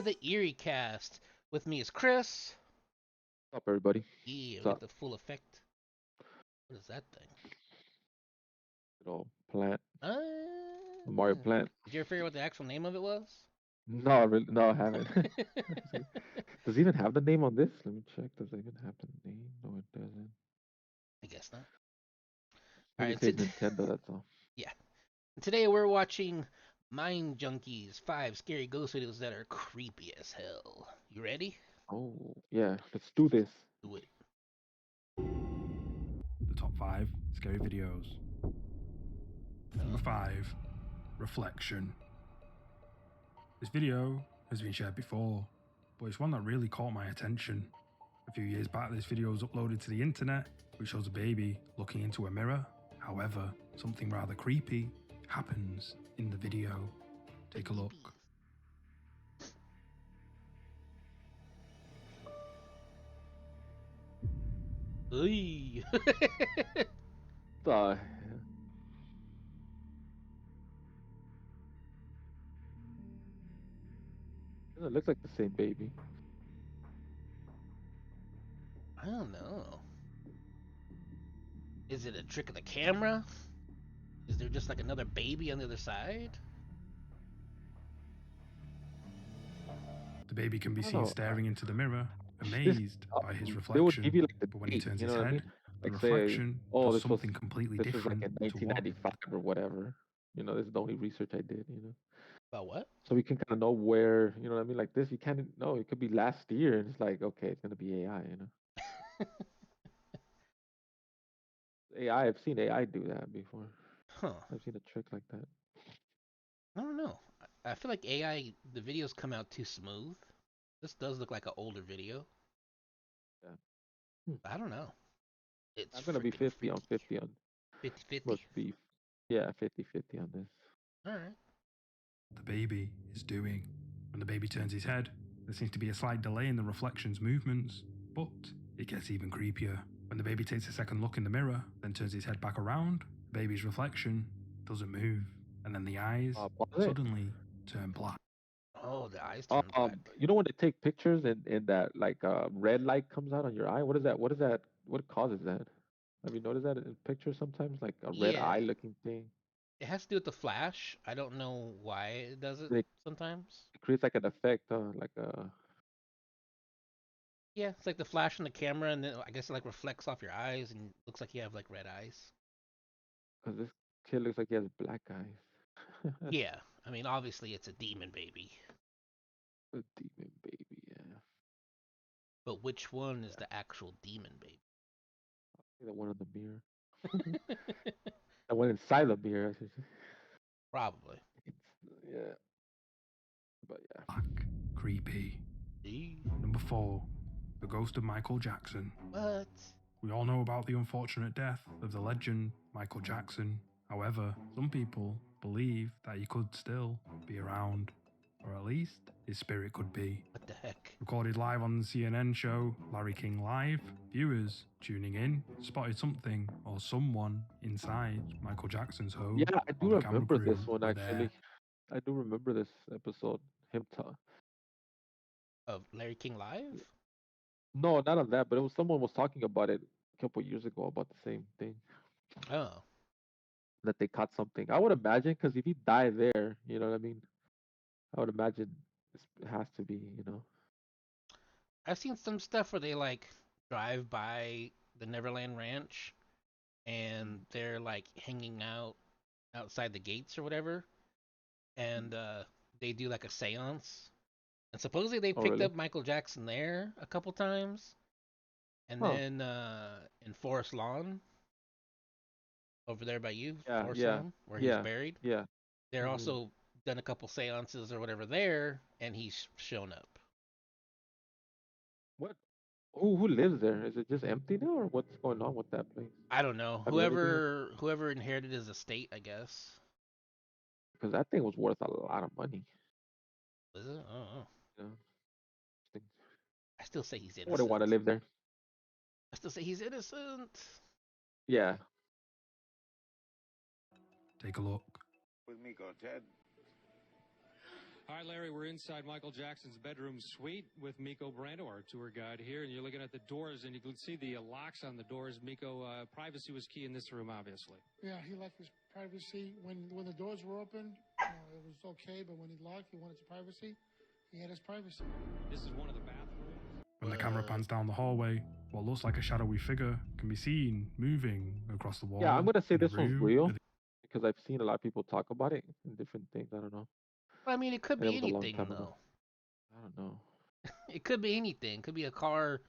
the Eerie cast. With me is Chris. What's up, everybody? Yeah, we What's got up? the full effect. What is that thing? Little plant, Uh, the Mario plant. did you ever figure out what the actual name of it was? No, really, no, I haven't. Does it even have the name on this? Let me check. Does it even have the name? No, it doesn't. I guess not. All Maybe right, it says Nintendo. That's all. yeah. Today we're watching Mind Junkies 5 scary ghost videos that are creepy as hell. You ready? Oh, yeah. Let's do this. Do it. The top 5 scary videos. Number 5, Reflection. This video has been shared before, but it's one that really caught my attention. A few years back, this video was uploaded to the internet, which shows a baby looking into a mirror. However, something rather creepy happens in the video. Take a look. Oy. Uh, it looks like the same baby. I don't know. Is it a trick of the camera? Is there just like another baby on the other side? The baby can be I don't seen know. staring into the mirror, This amazed by his they would give reflection. you like the But when he date. turns You his know what I head, mean? the Like say, reflection oh, does something completely this was like different in to what 1995 or whatever. This is the only research I did. About what? So we can kind of know where. You know what I mean? Like this, you can't know. It could be last year, and it's like, okay, it's gonna be AI. AI, I've seen AI do that before. Huh. I've seen a trick like that. I don't know. I feel like AI, the videos come out too smooth. This does look like an older video. Yeah. Hmm. I don't know. It's I'm gonna be freaking 50 on freaky. 50 on. 50-50. Must be, yeah, 50-50 on this. Alright. the baby is doing. When the baby turns his head, there seems to be a slight delay in the reflection's movements, but it gets even creepier. When the baby takes a second look in the mirror, then turns his head back around, the baby's reflection doesn't move, and then the eyes Pause it. suddenly turn black. Oh, the eyes turn black. You know when they take pictures and that like red light comes out on your eye? What is that? What is that? What causes that? Have you noticed that in pictures sometimes, like a red Yeah. eye looking thing? It has to do with the flash. I don't know why it does it It, sometimes. it creates like an effect, like Yeah, it's like the flash on the camera, and then I guess it like reflects off your eyes, and looks like you have like red eyes. because this kid looks like he has black eyes. Yeah, I mean, obviously it's a demon baby, A demon baby, yeah. but which one is Yeah, the actual demon baby? the one on the mirror. The one inside the mirror, I should say. Probably. Yeah, but yeah. Black. Creepy. Eee. Number 4, the ghost of Michael Jackson. What? We all know about the unfortunate death of the legend Michael Jackson. However, some people believe that he could still be around, or at least his spirit could be. What the heck? Recorded live on the CNN show Larry King Live, viewers tuning in spotted something or someone inside Michael Jackson's home Yeah, I do while the camera remember crew this one were actually. there. I do remember this episode. Him ta Of Larry King Live? No, not on that, but it was someone was talking about it a couple years ago about the same thing, Oh, that they caught something. I would imagine because if you die there, you know what I mean. I would imagine it has to be. I've seen some stuff where they like drive by the Neverland Ranch and they're like hanging out outside the gates or whatever, and they do like a séance. And supposedly they Oh, picked really? up Michael Jackson there a couple times, and Huh? then in Forest Lawn over there by you, Yeah, Forest yeah, Lawn, where he's yeah, buried. yeah. They're Hmm. also done a couple séances or whatever there, and he's shown up. What? Who lives there? Is it just empty now, or what's going on with that place? I don't know. Have you ever been? Whoever inherited his estate, I guess. Because that thing was worth a lot of money. Is it? I don't know. You know, Thing- I still say he's I wouldn't want to innocent. live there. I still say he's innocent. Yeah. Take a look. With me, go, Ted. Hi, Larry. We're inside Michael Jackson's bedroom suite with Miko Brando, our tour guide here. And you're looking at the doors, and you can see the locks on the doors. Miko, privacy was key in this room, obviously. Yeah, he liked his privacy. When the doors were open, it was okay. But when he locked, he wanted his privacy. He had his privacy. This is one of the bathrooms. When the camera pans down the hallway, what looks like a shadowy figure can be seen moving across the wall. Yeah, I'm gonna say in the this one's room real at the- because I've seen a lot of people talk about it and different things. I don't know. I mean, it could And it be was a long anything time ago. though. I don't know. It could be anything. It could be a car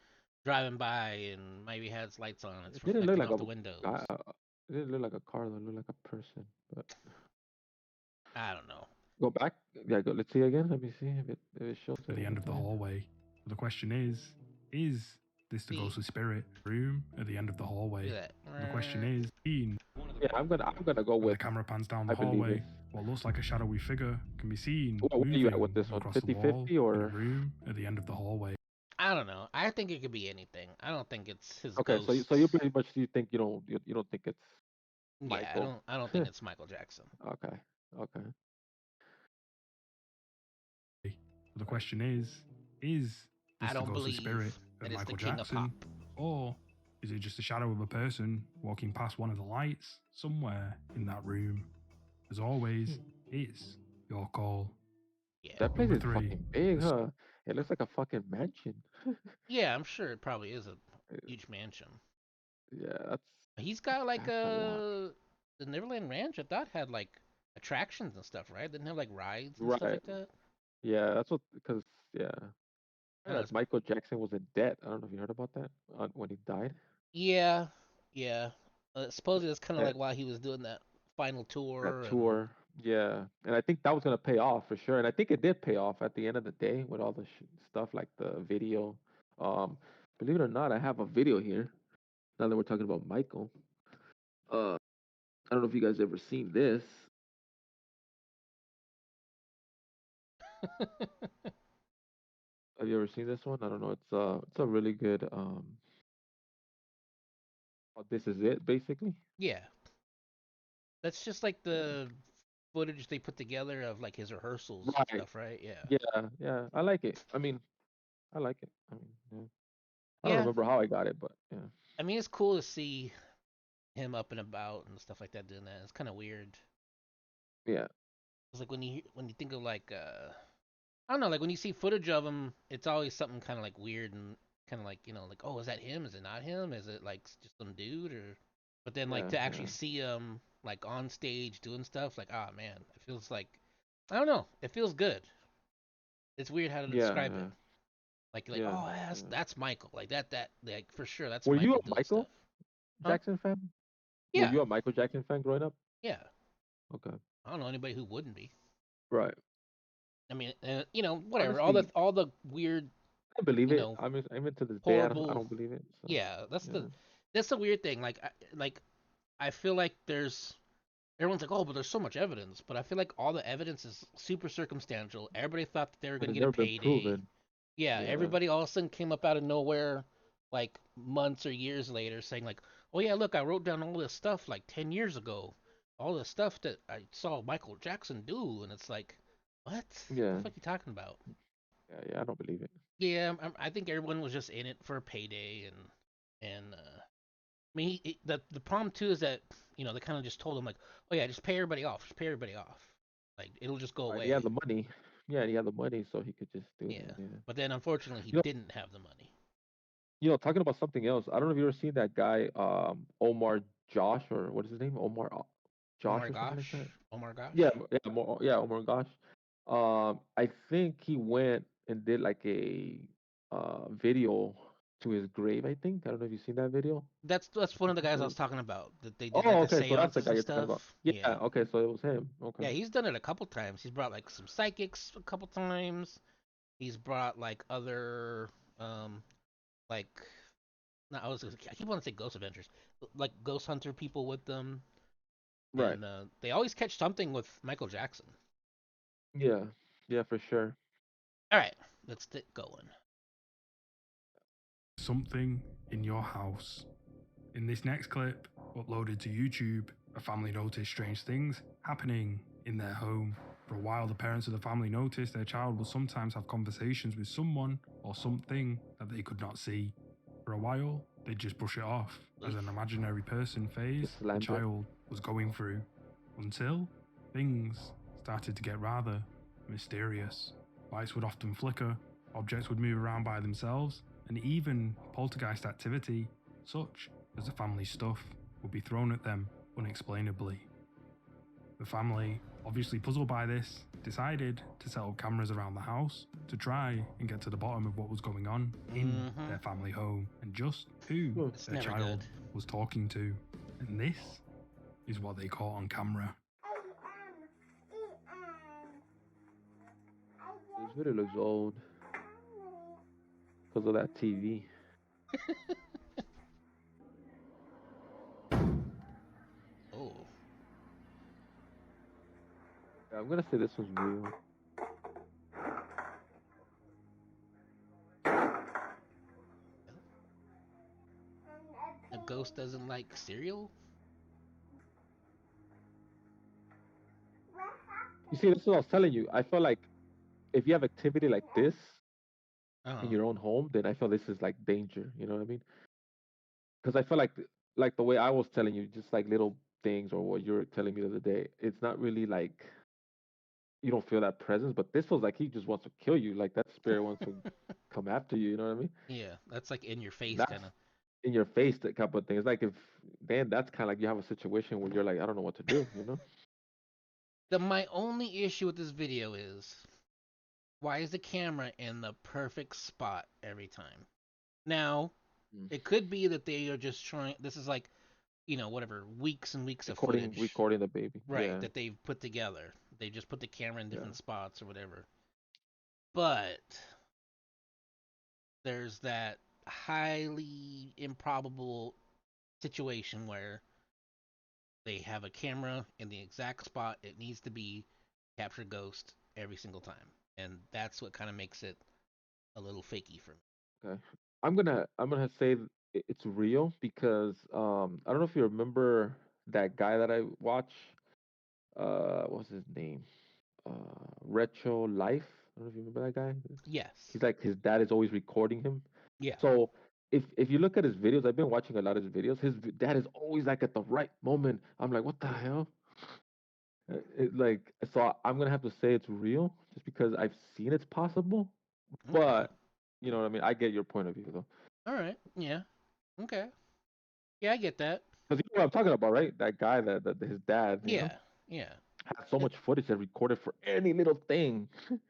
driving by and maybe has lights on. It's It didn't look reflecting like off a the windows. guy. It didn't look like a car. Though. It looked like a person. But I don't know. go back. Yeah, go. Let's see again. Let me see if it shows it. at the one end more of the time. hallway. The question is this the See. ghostly spirit room at the end of the hallway? Look at that. The question is, seen Yeah, I'm gonna go when the with. camera pans down the I believe hallway, this. what looks like a shadowy figure can be seen Where are moving you at with this one? across the 50-50 wall in or? a room at the end of the hallway. I don't know. I think it could be anything. I don't think it's his Okay, ghost. so you pretty much you think you don't think it's Yeah, Michael. I don't think it's Michael Jackson. Okay. Okay. The question is this I the don't ghostly believe spirit that of it's the Michael king of Jackson, pop. or is it just a shadow of a person walking past one of the lights somewhere in that room? As always, it's your call. Yeah. That place Number is 3, fucking big, the huh? It looks like a fucking mansion. Yeah, I'm sure it probably is a huge mansion. Yeah, He's got like that's a lot. the Neverland Ranch. I thought had like attractions and stuff, right? Didn't have like rides and stuff Right. like that. Yeah, that's what because yeah. I heard And that Michael Jackson was in debt. I don't know if you heard about that when he died. yeah, yeah. Supposedly that's kind of That like why he was doing that final that tour and tour. Yeah, and I think that was gonna pay off for sure. And I think it did pay off at the end of the day with all the stuff like the video. Um, believe it or not, I have a video here. Now that we're talking about Michael, I don't know if you guys ever seen this. Have you ever seen this one? I don't know. It's a really good this is it basically. yeah. That's just like the footage they put together of like his rehearsals and Right. stuff, right? Yeah. Yeah. I like it. I mean, I like it. I mean, yeah. I don't Yeah. remember how I got it, but yeah. I mean, it's cool to see him up and about and stuff like that doing that. It's kind of weird. Yeah. It's like when you think of like I don't know, like when you see footage of him, it's always something kind of like weird and kind of like like oh, is that him? Is it not him? Is it like just some dude or? But then like Yeah. to Yeah. actually see him like on stage doing stuff, like ah man, it feels like I don't know, it feels good. It's weird how to Yeah. describe it. Yeah. Like Yeah. oh Yeah. that's Michael, like that like for sure that's Were you Michael a doing Michael stuff. Huh? Jackson fan? Were Yeah, you a Michael Jackson fan growing up? yeah. Okay. I don't know anybody who wouldn't be. Right. I mean, whatever. Honestly, All the weird, I believe you it. know, I mean to this day I horrible. don't believe it. So Yeah, yeah. that's the weird thing. Like I feel like there's everyone's like, oh, but there's so much evidence. But I feel like all the evidence is super circumstantial. Everybody thought that they were But gonna it's get a never been payday. proven. Yeah, Yeah. everybody all of a sudden came up out of nowhere, like months or years later, saying like, oh yeah, look, I wrote down all this stuff like 10 years ago, all this stuff that I saw Michael Jackson do, and it's like, what? The Yeah. fuck you talking about? Yeah. I don't believe it. Yeah, I think everyone was just in it for a payday, and I mean, the problem too is that they kind of just told him like, oh yeah, just pay everybody off, just pay everybody off, like it'll just go Right. He had away. the money. Yeah, and he had the money, so he could just do Yeah, that. Yeah. but then unfortunately he You know, didn't have the money. talking about something else. I don't know if you ever seen that guy, Omar Josh or what is his name? Omar Josh or something like that. Oh my gosh. Yeah, yeah, Omar Gosh. I think he went and did like a video to his grave. I think I don't know if you've seen that video. That's one I'm of the pretty guys I sure. was talking about that they did Oh, like the okay, so that's the seances guy and you're talking about. stuff. Yeah, Yeah, okay, so it was him. Okay. yeah, he's done it a couple times. He's brought like some psychics a couple times. He's brought like other like no, I keep wanting to say Ghost Adventures, like Ghost Hunter people with them, Right. and they always catch something with Michael Jackson. Yeah. Yeah, for sure. All right, let's get going. Something in your house. In this next clip, uploaded to YouTube, a family noticed strange things happening in their home. For a while, the parents of the family noticed their child would sometimes have conversations with someone or something that they could not see. For a while, they'd just brush it off as an imaginary person phase Just the slammed it. child was going through, until things started to get rather mysterious. Lights would often flicker, objects would move around by themselves, and even poltergeist activity, such as the family stuff, would be thrown at them unexplainably. The family, obviously puzzled by this, decided to set up cameras around the house to try and get to the bottom of what was going on in their family home and just who It's their never child good. was talking to. And this is what they caught on camera. This video looks old because of that TV. Oh. Yeah, I'm gonna say this one's real. A ghost doesn't like cereal? You see, this is what I was telling you. I feel like if you have activity like this in Uh-huh. your own home, then I feel this is like danger. You know what I mean? Because I feel like the way I was telling you, just like little things or what you were telling me the other day, it's not really like you don't feel that presence, but this was like he just wants to kill you. Like that spirit wants to come after you. You know what I mean? Yeah, that's like in your face That's kind of. in your face that couple of things. Like if then that's kind of like you have a situation where you're like, I don't know what to do. You know? My only issue with this video is why is the camera in the perfect spot every time? Now, Mm. it could be that they are just trying. This is like, whatever, weeks and weeks of Recording, footage, recording the baby. right, Yeah, that they've put together. They just put the camera in yeah. different spots or whatever. But there's that highly improbable situation where they have a camera in the exact spot it needs to be, capture ghost every single time. And that's what kind of makes it a little fakey for me. Okay. I'm gonna say it's real because I don't know if you remember that guy that I watch. What's his name? Retro Life. I don't know if you remember that guy. Yes. He's like his dad is always recording him. Yeah. So if you look at his videos, I've been watching a lot of his videos. Dad is always like at the right moment. I'm like, what the hell? Like so I'm gonna have to say it's real just because I've seen it's possible. Okay. But you know what I mean. I get your point of view though. All right. Yeah. Okay. Yeah, I get that. Because you know what I'm talking about, right? That guy that his dad, Yeah. Yeah. had so It, much footage that recorded for any little thing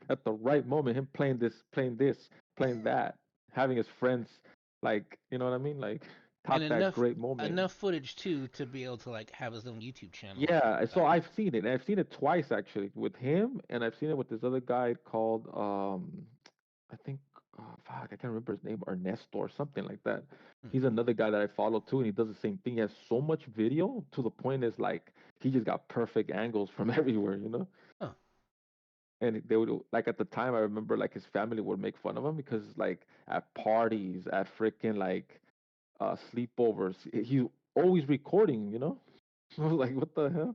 at the right moment. Him playing this, playing that, having his friends, like, you know what I mean? Like, and caught that great moment. enough footage too to be able to like have his own YouTube channel and Yeah, so stuff. I've seen it, and I've seen it twice actually with him, and I've seen it with this other guy called I think fuck, I can't remember his name, Ernesto or something like that. Hmm. He's another guy that I follow too, and he does the same thing. He has so much video to the point is like he just got perfect angles from everywhere, you know. Huh. And they would like at the time I remember like his family would make fun of him because like at parties, at freaking like sleepovers, he's always recording, you know. I was like, what the hell?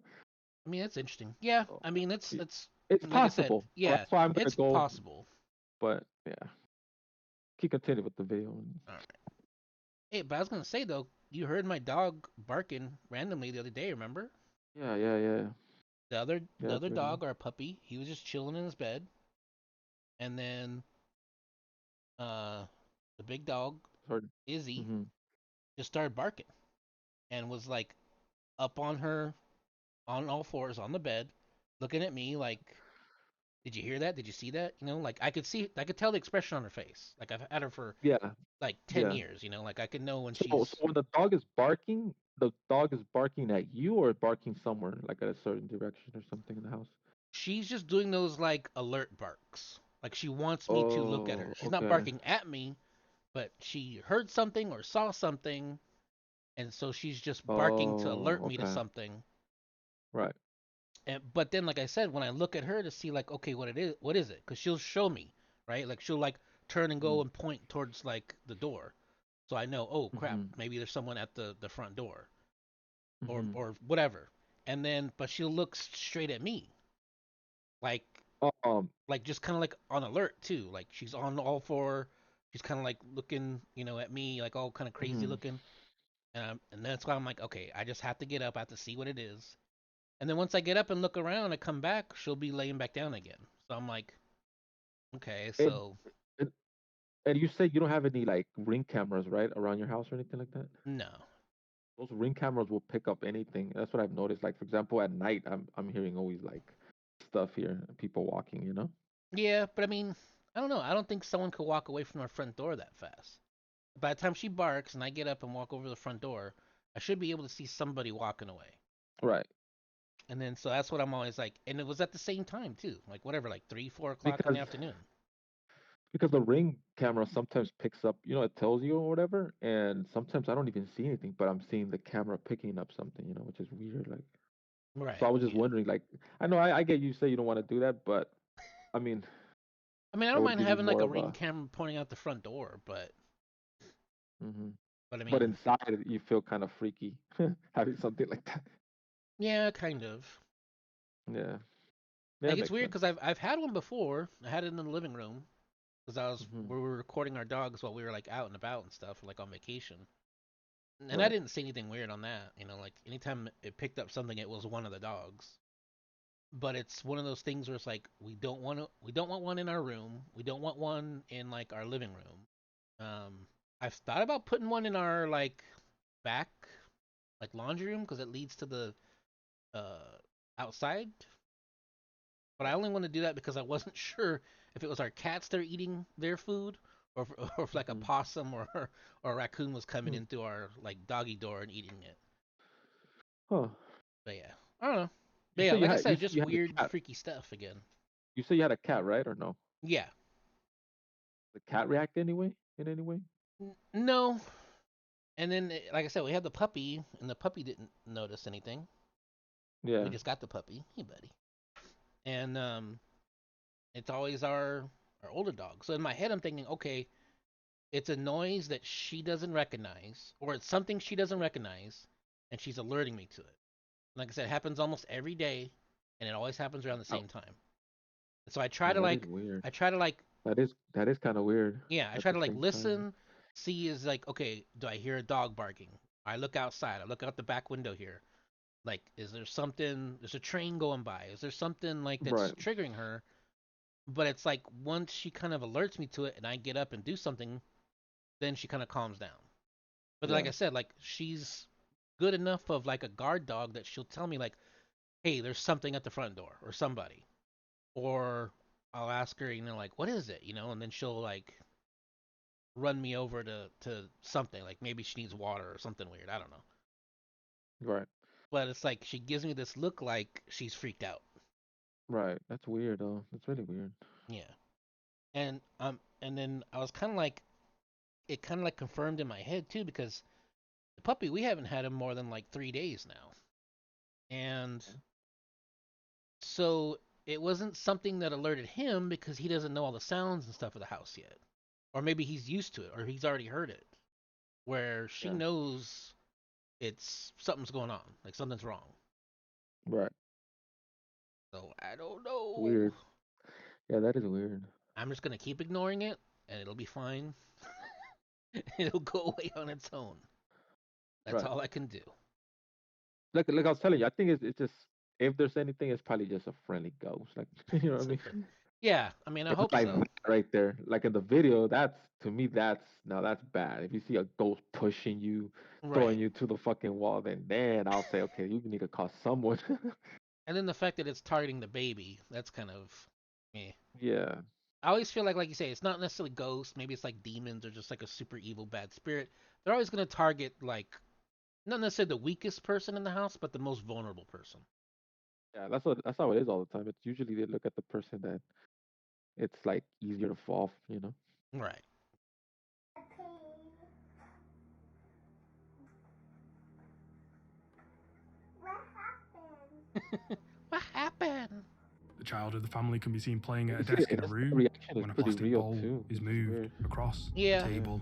I mean, that's interesting. Yeah. So, I mean, y- it's it's like I said. possible. So Yeah, that's why I'm gonna it's go. possible. But yeah, keep continuing with the video. All right. Hey, but I was gonna say though, you heard my dog barking randomly the other day. Remember? Yeah, yeah, yeah, The yeah. other It's really dog, our puppy, he was just chilling in his bed, and then uh, the big dog, hard. Izzy, Mm-hmm. just started barking and was like up on her, on all fours on the bed, looking at me like, "Did you hear that? Did you see that?" Like I could tell the expression on her face. Like I've had her for Yeah, like 10 yeah. years. Like I could know when So she's when the dog is barking at you or barking somewhere, like at a certain direction or something in the house. she's just doing those like alert barks. Like she wants me to look at her. Oh, She's not okay. barking at me, but she heard something or saw something, and so she's just barking to Oh, alert me to okay. something. Right. But then, like I said, when I look at her to see like, okay, what is it? Because she'll show me, right? Like she'll like turn and go and point towards like the door, so I know, oh crap, Mm-hmm. maybe there's someone at the front door or Mm-hmm. or whatever. And then, but she'll look straight at me, like Um. just kind of like on alert too. Like she's on all four. She's kind of like looking, at me, like all kind of crazy Mhm. looking. And that's why I'm like, okay, I just have to get up. I have to see what it is. And then once I get up and look around, I come back, she'll be laying back down again. So I'm like, okay, And, so and and you say you don't have any like ring cameras, right, around your house or anything like that? no. Those ring cameras will pick up anything. That's what I've noticed. Like for example, at night, I'm hearing always like stuff here, people walking. Yeah, but I mean, I don't know. I don't think someone could walk away from our front door that fast. By the time she barks and I get up and walk over the front door, I should be able to see somebody walking away. Right. And then so that's what I'm always like, and it was at the same time too, like whatever, like 3, 4 o'clock in the Because afternoon. the ring camera sometimes picks up, it tells you or whatever, and sometimes I don't even see anything, but I'm seeing the camera picking up something, which is weird. Like, so I Right. was just Yeah. wondering, like, I know I get you say you don't want to do that, but I mean, I mean, I that don't would mind give you having like more a of ring a. camera pointing out the front door, but Hmm. I But mean, inside, you feel kind of freaky having something like that. yeah, kind of. Yeah, yeah, Like it it's makes weird sense. because I've had one before. I had it in the living room because Hmm. we were recording our dogs while we were like out and about and stuff, like on vacation. And I Right. didn't see anything weird on that. Like anytime it picked up something, it was one of the dogs. But it's one of those things where it's like we don't want one in our room. We don't want one in like our living room. I've thought about putting one in our like back like laundry room because it leads to the uh outside. But I only want to do that because I wasn't sure if it was our cats that are eating their food, or or if like a Hmm. possum or a raccoon was coming Hmm. in through our like doggy door and eating it. Huh. But yeah, I don't know. But You yeah, say you like I had said, just you had a weird, cat. freaky stuff again. You say you had a cat, right? Or no? Yeah. The cat react anyway in any way? No. And then, like I said, we had the puppy, and the puppy didn't notice anything. We Yeah. just got the puppy. Hey, buddy. And it's always our older dog. So in my head, I'm thinking, okay, it's a noise that she doesn't recognize, or it's something she doesn't recognize, and she's alerting me to it. Like I said, it happens almost every day, and it always happens around the Oh, same time. And so yeah, that is weird. I try to like, That is kind of weird yeah, I at try the to like same time. listen, see is like, okay, do I hear a dog barking? I look outside. I look out the back window here. Like, is there something? There's a train going by. Is there something like that's Right. triggering her? But it's like once she kind of alerts me to it, and I get up and do something, then she kind of calms down. But like Yeah. I said, like she's good enough of like a guard dog that she'll tell me like, "Hey, there's something at the front door or somebody." Or I'll ask her, like, "What is it?" And then she'll like run me over to something, like maybe she needs water or something weird. I don't know. Right. But it's like she gives me this look like she's freaked out. Right. That's weird though. That's really weird. Yeah. And then I was kind of like it kind of like confirmed in my head too because the puppy we haven't had him more than like 3 days now. And so it wasn't something that alerted him because he doesn't know all the sounds and stuff of the house yet. Or maybe he's used to it or he's already heard it. Where she Yeah. knows it's something's going on, like something's wrong. Right. So I don't know. Weird. Yeah, that is weird. I'm just gonna keep ignoring it and it'll be fine. It'll go away on its own. That's Right. all I can do. Like I was telling you, I think it's just if there's anything, it's probably just a friendly ghost. Like you know what I It's a mean? friend. Yeah, I mean I If it's hope like so. that right there, like in the video, that's to me, that's bad. If you see a ghost pushing you, throwing Right. you to the fucking wall, then I'll say, okay, you need to call someone. And then the fact that it's targeting the baby, that's kind of me. Yeah. I always feel like you say, it's not necessarily ghosts. Maybe it's like demons or just like a super evil bad spirit. They're always gonna target like not necessarily the weakest person in the house, but the most vulnerable person. Yeah, that's how it is all the time. It's usually they look at the person that it's like easier to fall. Right. What happened? The child of the family can be seen playing And at a you see desk it, in a the room reaction is when a pretty plastic real bowl too, is which is moved weird. across the Yeah. Yeah. table.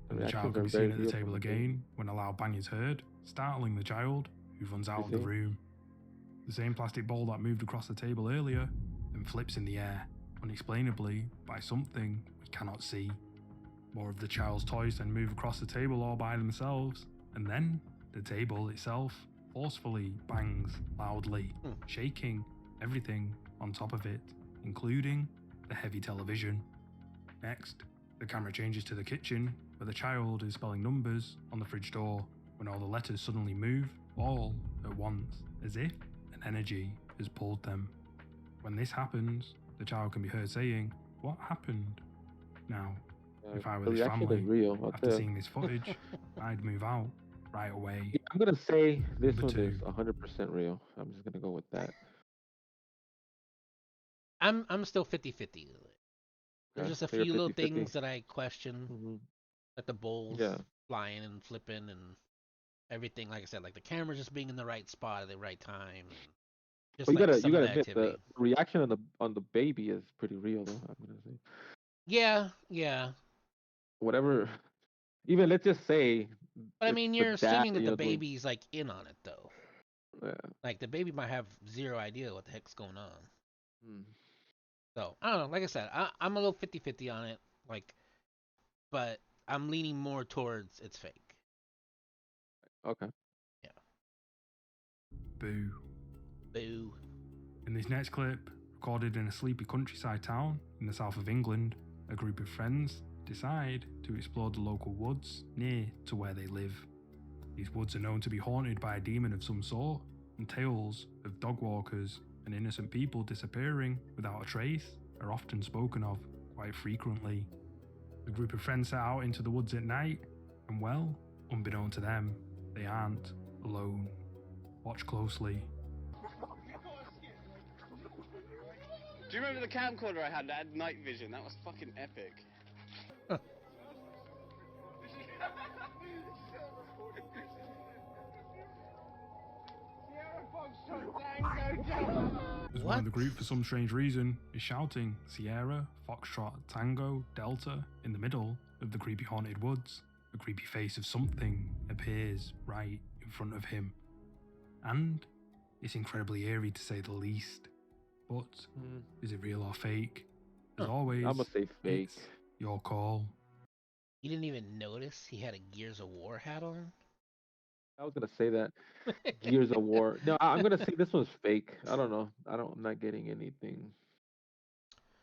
The And the child reactions can are be very seen at the real from table the baby. again when a loud bang is heard, startling the child, who runs out You of the see? room. The same plastic bowl that moved across the table earlier then flips in the air, unexplainably by something we cannot see. More of the child's toys then move across the table all by themselves, and then the table itself forcefully bangs loudly, shaking everything on top of it, including the heavy television. Next, the camera changes to the kitchen, where the child is spelling numbers on the fridge door when all the letters suddenly move all at once, as if an energy has pulled them. When this happens, the child can be heard saying, "What happened?" Now, if I were The this reaction is family, real. I'll after tell you. seeing this footage, I'd move out right away. Yeah, I'm gonna say this Number one is 2. 100% real. I'm just gonna go with that. I'm still 50-50. There's Okay, just a so you're few little 50-50. things that I question, Mm-hmm. like the bowls Yeah. flying and flipping and everything. Like I said, like the camera just being in the right spot at the right time, and But just you like gotta some of the admit the activity. reaction on the baby is pretty real though. I'm gonna say Yeah, yeah. whatever. Even let's just say But I it's mean, the you're dad. assuming that the baby's like in on it though. Yeah. Like the baby might have zero idea what the heck's going on. Mm, So I don't know. Like I said, I'm a little 50-50 on it. Like, but I'm leaning more towards it's fake. okay. Yeah. Boo. Boo. In this next clip, recorded in a sleepy countryside town in the south of England, a group of friends decide to explore the local woods near to where they live. These woods are known to be haunted by a demon of some sort, and tales of dog walkers and innocent people disappearing without a trace are often spoken of quite frequently. The group of friends set out into the woods at night, and well, unbeknown to them, they aren't alone. Watch closely. Do you remember the camcorder I had that had night vision? That was fucking epic. As one of the group, for some strange reason, is shouting Sierra, Foxtrot, Tango, Delta in the middle of the creepy haunted woods, a creepy face of something appears right in front of him. And it's incredibly eerie to say the least. But is it real or fake? As always, I'm gonna say fake. it's your call. You didn't even notice he had a Gears of War hat on? I was gonna say that Gears of War. No, I'm gonna say this one's fake. I don't know. I'm not getting anything.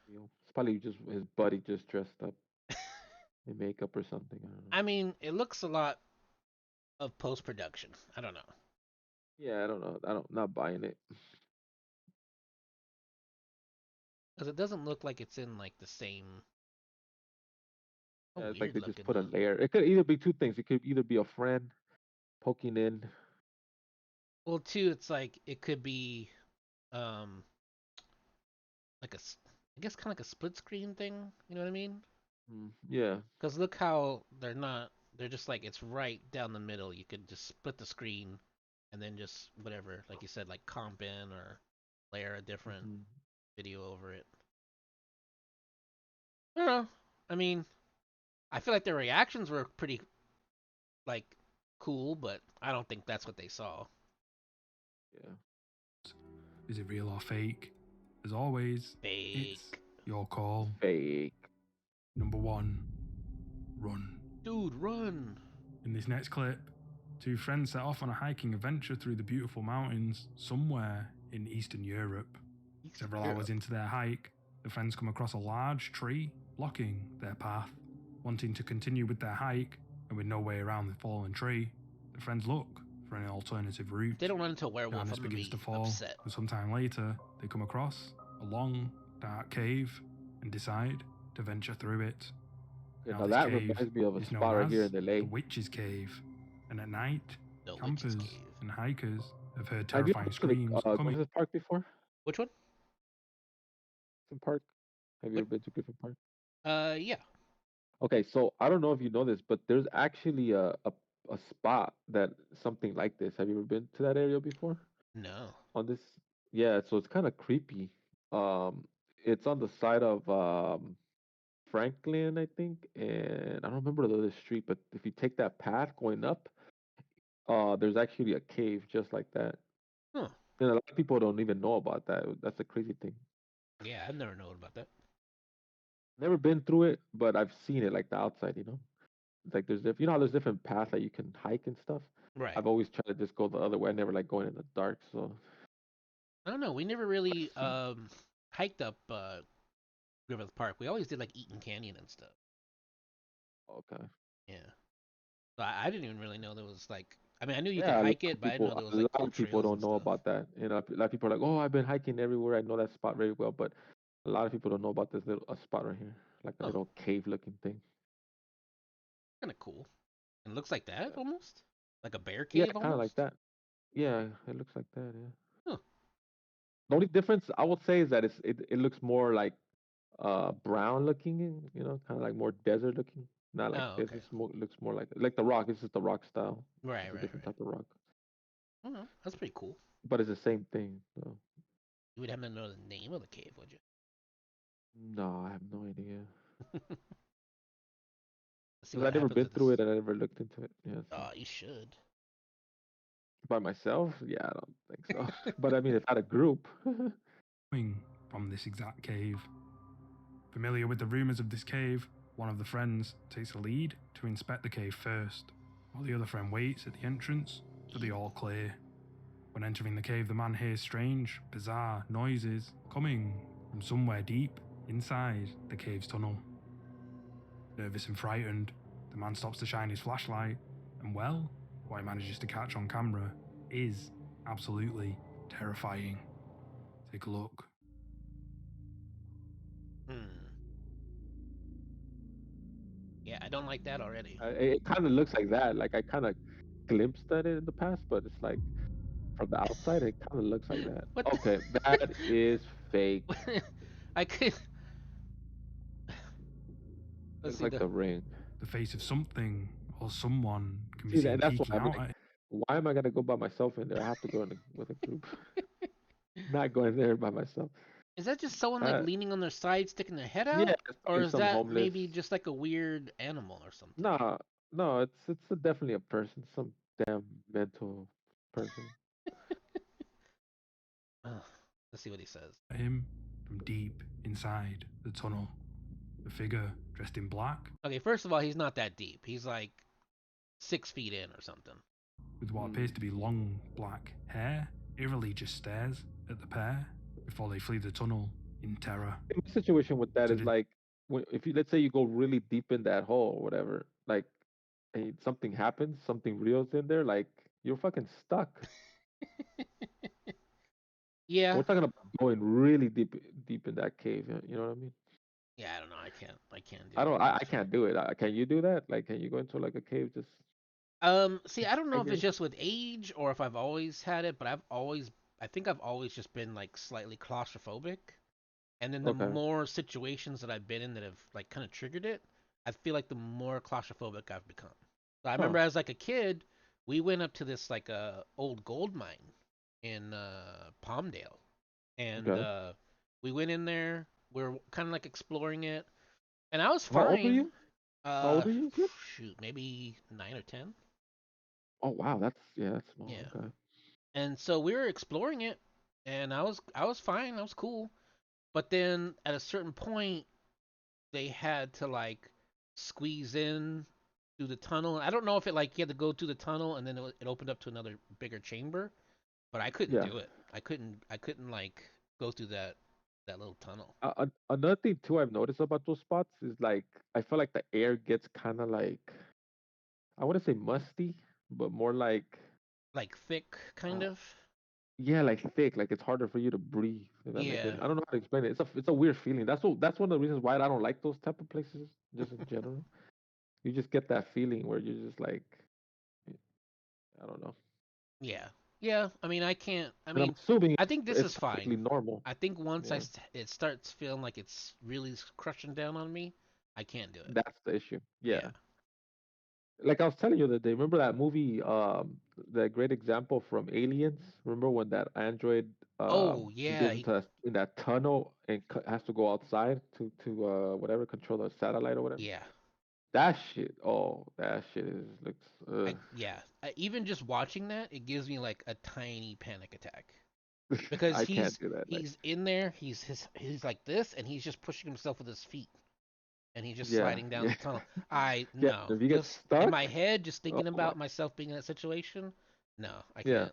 It's probably just his buddy just dressed up in makeup or something. I don't know. I mean, it looks a lot of post production. I don't know. Yeah, I don't know. Not buying it. Because it doesn't look like it's in like the same. Yeah, it's like Weird they just looking. put a layer. It could either be two things. It could either be a friend poking in. Well, too, it's like it could be um like I guess kind of like a split screen thing. You know what I mean? Yeah. Because look how they're not. They're just like it's right down the middle. You could just split the screen, and then just whatever, like you said, like comp in or layer a different video over it. I don't know. I mean, I feel like their reactions were pretty like cool, but I don't think that's what they saw. Yeah. Is it real or fake? As always, it's Fake. your call. Fake. Number 1, run. Dude, run. In this next clip, two friends set off on a hiking adventure through the beautiful mountains somewhere in Eastern Europe. Several hours into their hike, the friends come across a large tree blocking their path. Wanting to continue with their hike, and with no way around the fallen tree, the friends look for an alternative route. If they don't run into a werewolf, Darkness I'm gonna begins be to fall, upset. and sometime later, they come across a long, dark cave and decide to venture through it. Yeah, Now now this that cave reminds me of a is spot known right as here in LA. the Witch's Cave, and at night, The Witch's campers Cave. and hikers have heard Have you terrifying ever screams gone to coming. this park before? Which one? Griffin Park? Have you What? ever been to Griffin Park? Yeah. Okay, so I don't know if you know this, but there's actually a spot that something like this. Have you ever been to that area before? No. On this, yeah. So it's kind of creepy. Um, it's on the side of Franklin, I think, and I don't remember the other street. But if you take that path going up, there's actually a cave just like that. Huh. And a lot of people don't even know about that. That's a crazy thing. Yeah, I've never known about that. Never been through it, but I've seen it like the outside. It's like you know how there's different paths that you can hike and stuff. Right. I've always tried to just go the other way. I never like going in the dark, so I don't know. We never I've really seen. hiked up Griffith Park. We always did like Eaton Canyon and stuff. Okay. Yeah. So I didn't even really know there was like. I mean, I knew you could Yeah, hike it, but I didn't know there was a like lot cool of people trails don't and know stuff. about that. And a lot of people are like, "Oh, I've been hiking everywhere. I know that spot very well." But a lot of people don't know about this little a spot right here, like a Oh, little cave-looking thing. kind of cool. And looks like that Yeah, almost, like a bear yeah, cave kind of like almost. that. Yeah, it looks like that. Yeah. Huh. The only difference I would say is that it looks more like brown looking, kind of like more desert looking. Not like Oh, this. okay. Looks more like the rock. It's just the rock style. Right, It's a right, different right. type of rock, Oh, that's pretty cool. but it's the same thing. So You would have to know the name of the cave, would you? no, I have no idea Let's see because what I never happens been with through this. it and I never looked into it. Yeah, so Oh, you should. by myself, yeah, I don't think so. But I mean, if I had a group, Coming from this exact cave. Familiar with the rumours of this cave, one of the friends takes the lead to inspect the cave first, while the other friend waits at the entrance for the all clear. When entering the cave, the man hears strange, bizarre noises coming from somewhere deep inside the cave's tunnel. Nervous and frightened, the man stops to shine his flashlight, and well, what he manages to catch on camera is absolutely terrifying. Take a look. Hmm. Yeah, I don't like that already. it kind of looks like that. Like I kind of glimpsed at it in the past, but it's like from the outside, it kind of looks like that. What the? Okay, that is fake. I could. It Let's looks see like the. the ring. The face of something or someone can be See seen that's why peeking I'm out like, at why am I gonna go by myself in there? I have to go with a group. Not going there by myself. Is that just someone like That leaning on their side, sticking their head Yeah, out, it's or probably is some that homeless. maybe just like a weird animal or something? No, no, it's definitely a person, some damn mental person. Ugh. Let's see what he says. him from deep inside the tunnel. The figure, dressed in black, Okay, first of all, he's not that deep. He's like 6 feet in or something. with what Hmm. appears to be long black hair, eerily just stares at the pair before they flee the tunnel in terror. My situation with that To is the like, if you let's say you go really deep in that hole or whatever, like, and something happens, something real's in there, like you're fucking stuck. Yeah. We're talking about going really deep in that cave. You know what I mean? Yeah, I don't know. I can't. I can't do I it. don't. I can't do it. Can you do that? Like, can you go into like a cave just See, I don't know if it's hanging? just with age or if I've always had it, but I think I've always just been like slightly claustrophobic. And then the Okay. more situations that I've been in that have like kind of triggered it, I feel like the more claustrophobic I've become. So I Huh. remember as like a kid, we went up to this like old gold mine in Palmdale, and Okay. we went in there. We are kind of like exploring it, and I was How old are fine. you? How old are you, kid? Shoot, maybe 9 or 10. Oh wow, that's small. Yeah. Okay. And so we were exploring it, and I was fine. I was cool. But then at a certain point, they had to like squeeze in through the tunnel. I don't know if it like you had to go through the tunnel and then it opened up to another bigger chamber, but I couldn't Yeah. do it. I couldn't like go through that little tunnel. Another thing too I've noticed about those spots is like I feel like the air gets kind of like I wouldn't say musty, but more like Like thick kind uh, of. yeah, like thick. Like it's harder for you to breathe. If that makes Yeah. sense. I don't know how to explain it. It's a weird feeling. That's one of the reasons why I don't like those type of places. Just in general, you just get that feeling where you're just like I don't know. Yeah. Yeah, I mean I can't I And I'm mean assuming I think this it's is perfectly fine. normal. I think once Yeah, it starts feeling like it's really crushing down on me, I can't do it. that's the issue. Yeah. Yeah. Like I was telling you the other day, remember that movie, the great example from Aliens? Remember when that android Oh, goes yeah, into in that tunnel and has to go outside to whatever control the satellite or whatever? yeah. That shit, oh, that shit looks I yeah. Even just watching that, it gives me like a tiny panic attack. because I can't do that. Like, he's in there. He's like this, and he's just pushing himself with his feet, and he's just yeah, sliding down yeah, the tunnel. I yeah. no, If you get just in my stuck, head, just oh thinking my, about myself being in that situation. No, I yeah. can't.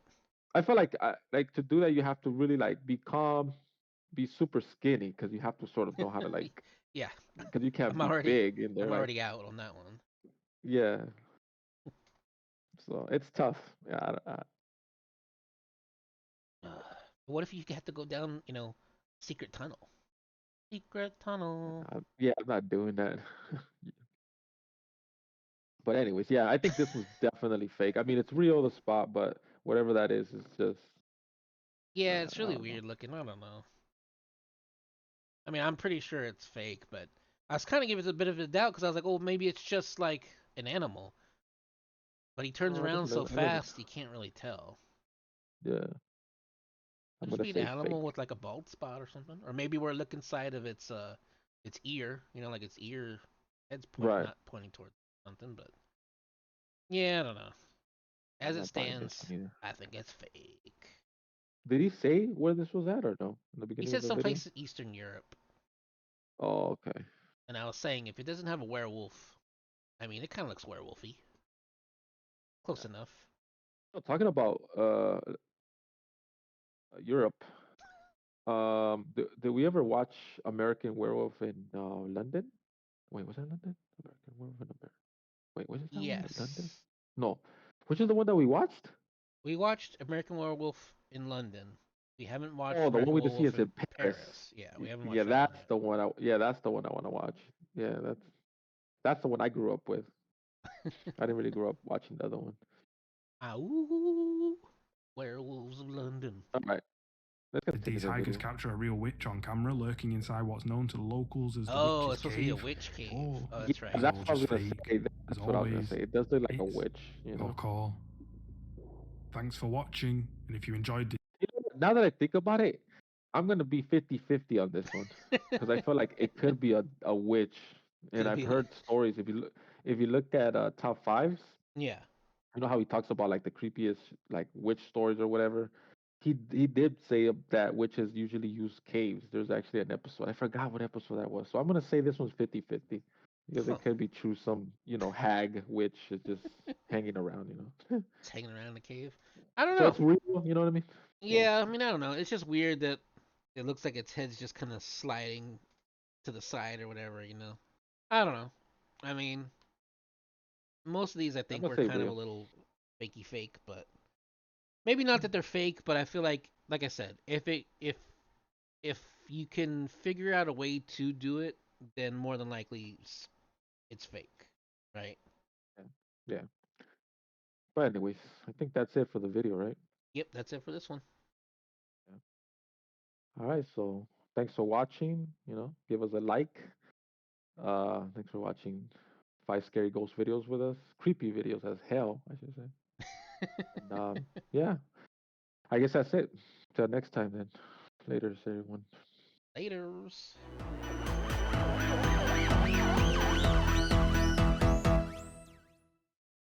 I feel like like to do that, you have to really like be calm, be super skinny, because you have to sort of know how to like, Yeah, because you can't I'm be already big in there. I'm Like, already out on that one. yeah. So it's tough. Yeah, What if you have to go down, secret tunnel? Secret tunnel. yeah, I'm not doing that. But anyways, yeah, I think this was definitely fake. I mean, it's real the spot, but whatever that is just Yeah, it's I really don't know. weird looking. I don't know. I mean, I'm pretty sure it's fake, but I was kind of giving it a bit of a doubt because I was like, oh, maybe it's just like an animal. But he turns No, it around doesn't so look. It doesn't. fast, you can't really tell. Yeah, I'm Could just gonna be an say animal fake. with like a bald spot or something, or maybe we're looking inside of its ear. Like its ear, head's Right. not pointing towards something. But yeah, I don't know. I'm As it not buying this stands, one either. I think it's fake. Did he say where this was at or no? In the He beginning of said the video? someplace in Eastern Europe, Oh, okay. and I was saying if it doesn't have a werewolf, I mean it kind of looks werewolfy. Close Yeah. enough. Oh, talking about Europe. Did we ever watch American Werewolf in London? Wait, was that London? American Werewolf in America. Wait, was it that one in London? Yes. No. Which is the one that we watched? We watched American Werewolf in London. We haven't watched Oh, the one American we just see Werewolf is in in Paris. Paris. Yeah, we haven't Yeah, watched that one that's yet. the one. Yeah, that's the one I want to watch. Yeah, that's the one I grew up with. I didn't really grow up watching the other one. Ow! Werewolves of London. All right, let's Did continue these the hikers video. capture a real witch on camera lurking inside what's known to the locals as the Oh, Witch's it's supposed to be a Cave? witch cave. Or Oh, Yeah, that's right. is it that's all what I was just gonna fake? say. As That's what I was gonna always, say. It does look like a it's witch, you your know. call. Thanks for watching, and if you enjoyed this, You know what, now that I think about it, I'm gonna be 50-50 on this one because I feel like it could be a witch, and Could I've be. heard stories. If you look at top fives, Yeah. you know how he talks about like the creepiest like witch stories or whatever. He did say that witches usually use caves. There's actually an episode. I forgot what episode that was. So I'm gonna say this one's 50-50 because Huh. it could be true. Some hag witch is just hanging around. It's hanging around in the cave. I don't So know. it's real. You know what I mean? So Yeah, I mean, I don't know. It's just weird that it looks like its head's just kind of sliding to the side or whatever. I don't know. I mean, most of these I I'm think gonna were say kind of a real. little fakey fake, but maybe not that they're fake, but I feel like I said, if you can figure out a way to do it, then more than likely it's fake, right? Yeah. Yeah. But anyways, I think that's it for the video, right? Yep, that's it for this one. Yeah. All right. So thanks for watching. Give us a like. Thanks for watching 5 scary ghost videos with us. Creepy videos as hell, I should say. And yeah, I guess that's it. Till next time then. Later, everyone. Laters.